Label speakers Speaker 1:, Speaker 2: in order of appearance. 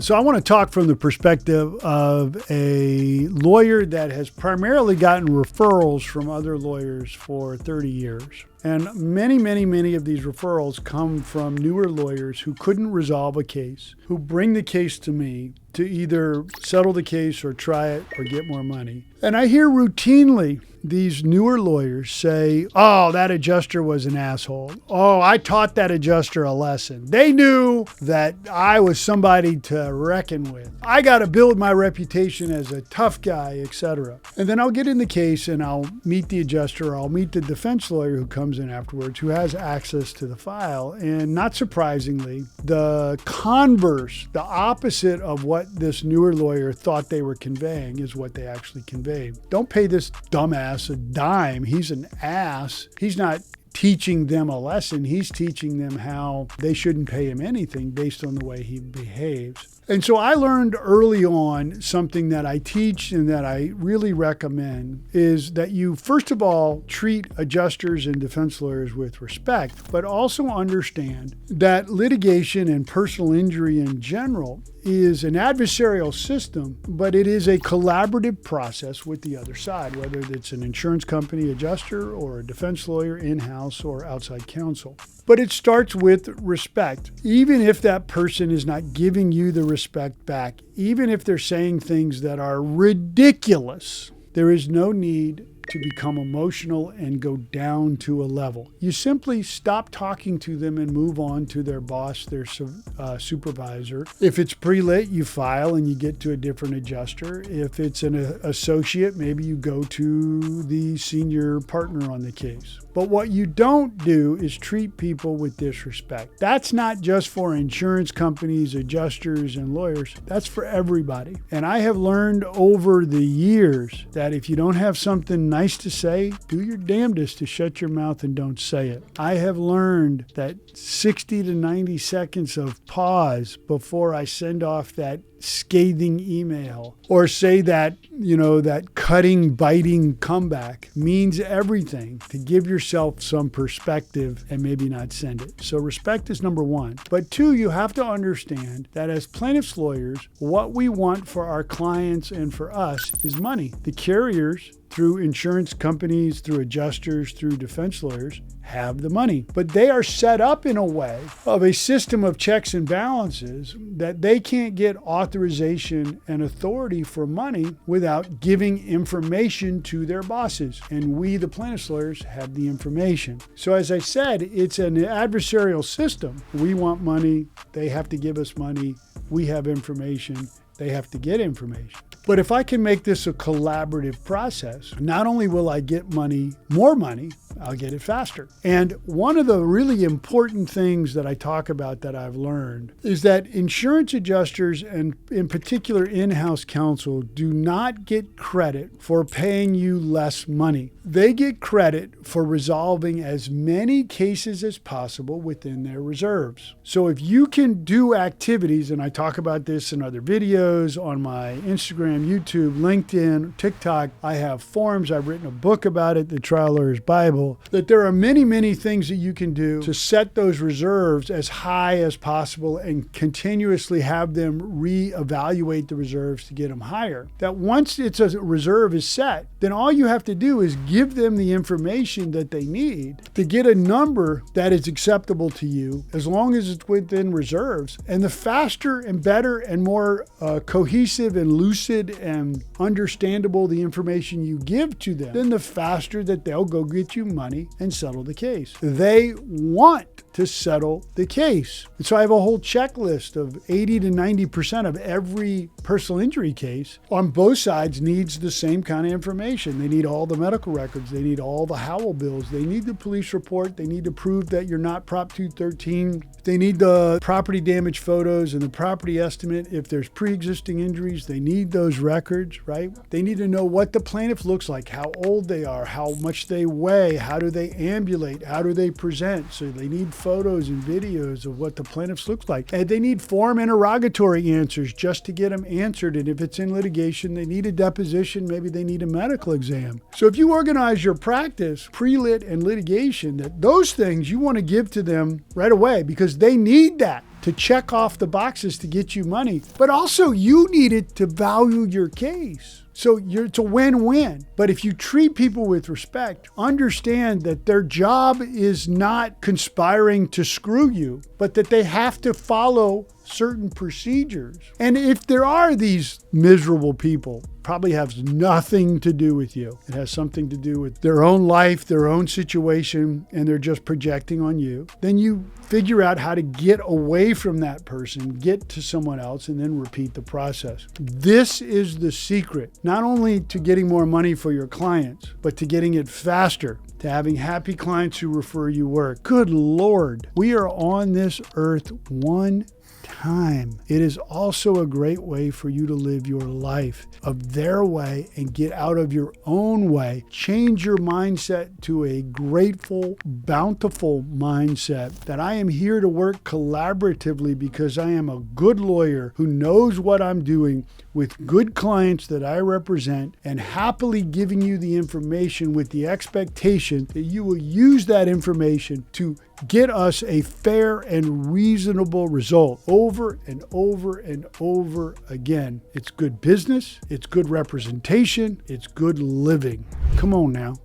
Speaker 1: So I want to talk from the perspective of a lawyer that has primarily gotten referrals from other lawyers for 30 years. And many of these referrals come from newer lawyers who couldn't resolve a case, who bring the case to me to either settle the case or try it or get more money. And I hear routinely these newer lawyers say, oh, that adjuster was an asshole. Oh, I taught that adjuster a lesson. They knew that I was somebody to reckon with. I got to build my reputation as a tough guy, etc. And then I'll get in the case and I'll meet the adjuster, or I'll meet the defense lawyer who comes in afterwards, who has access to the file. And not surprisingly, the converse, the opposite of what this newer lawyer thought they were conveying is what they actually conveyed. Don't pay this dumbass a dime. He's an ass. He's not teaching them a lesson. He's teaching them how they shouldn't pay him anything based on the way he behaves. And so I learned early on something that I teach and that I really recommend is that you, first of all, treat adjusters and defense lawyers with respect, but also understand that litigation and personal injury in general is an adversarial system, but it is a collaborative process with the other side, whether it's an insurance company adjuster or a defense lawyer in-house or outside counsel. But it starts with respect. Even if that person is not giving you the respect back, even if they're saying things that are ridiculous, there is no need to become emotional and go down to a level. You simply stop talking to them and move on to their boss, their supervisor. If it's pre-lit, you file and you get to a different adjuster. If it's an associate, maybe you go to the senior partner on the case. But what you don't do is treat people with disrespect. That's not just for insurance companies, adjusters, and lawyers. That's for everybody. And I have learned over the years that if you don't have something nice to say, do your damnedest to shut your mouth and don't say it. I have learned that 60 to 90 seconds of pause before I send off that scathing email or say that, that cutting, biting comeback means everything to give yourself some perspective and maybe not send it. So respect is number one. But two, you have to understand that as plaintiffs' lawyers, what we want for our clients and for us is money. The carriers, through insurance companies, through adjusters, through defense lawyers, have the money. But they are set up in a way of a system of checks and balances that they can't get authorization and authority for money without giving information to their bosses. And we, the plaintiffs' lawyers, have the information. So as I said, it's an adversarial system. We want money. They have to give us money. We have information. They have to get information. But if I can make this a collaborative process, not only will I get more money, I'll get it faster. And one of the really important things that I talk about that I've learned is that insurance adjusters and in particular in-house counsel do not get credit for paying you less money. They get credit for resolving as many cases as possible within their reserves. So if you can do activities, and I talk about this in other videos on my Instagram, YouTube, LinkedIn, TikTok, I have forums, I've written a book about it, The Trial Lawyer's Bible, that there are many things that you can do to set those reserves as high as possible and continuously have them reevaluate the reserves to get them higher. That once a reserve is set, then all you have to do is give them the information that they need to get a number that is acceptable to you as long as it's within reserves. And the faster and better and more cohesive and lucid and understandable the information you give to them, then the faster that they'll go get you money and settle the case. They want to settle the case. And so I have a whole checklist of 80 to 90% of every personal injury case on both sides needs the same kind of information. They need all the medical records. They need all the Howell bills. They need the police report. They need to prove that you're not Prop 213. They need the property damage photos and the property estimate. If there's pre-existing injuries, they need those records, right? They need to know what the plaintiff looks like, how old they are, how much they weigh, how do they ambulate, how do they present. So they need photos and videos of what the plaintiffs looks like. And they need form interrogatory answers just to get them answered. And if it's in litigation, they need a deposition. Maybe they need a medical exam. So if you organize your practice, pre-lit and litigation, that those things you want to give to them right away because they need that. to check off the boxes to get you money, but also you need it to value your case. So it's a win-win. But if you treat people with respect, understand that their job is not conspiring to screw you, but that they have to follow certain procedures. And if there are these miserable people, probably has nothing to do with you. It has something to do with their own life, their own situation, and they're just projecting on you. Then you figure out how to get away from that person, get to someone else, and then repeat the process. This is the secret, not only to getting more money for your clients, but to getting it faster, to having happy clients who refer you work. Good Lord, we are on this earth one time. It is also a great way for you to live your life of their way and get out of your own way. Change your mindset to a grateful, bountiful mindset that I am here to work collaboratively because I am a good lawyer who knows what I'm doing with good clients that I represent and happily giving you the information with the expectation that you will use that information to get us a fair and reasonable result over and over and over again. It's good business, it's good representation, it's good living. Come on now.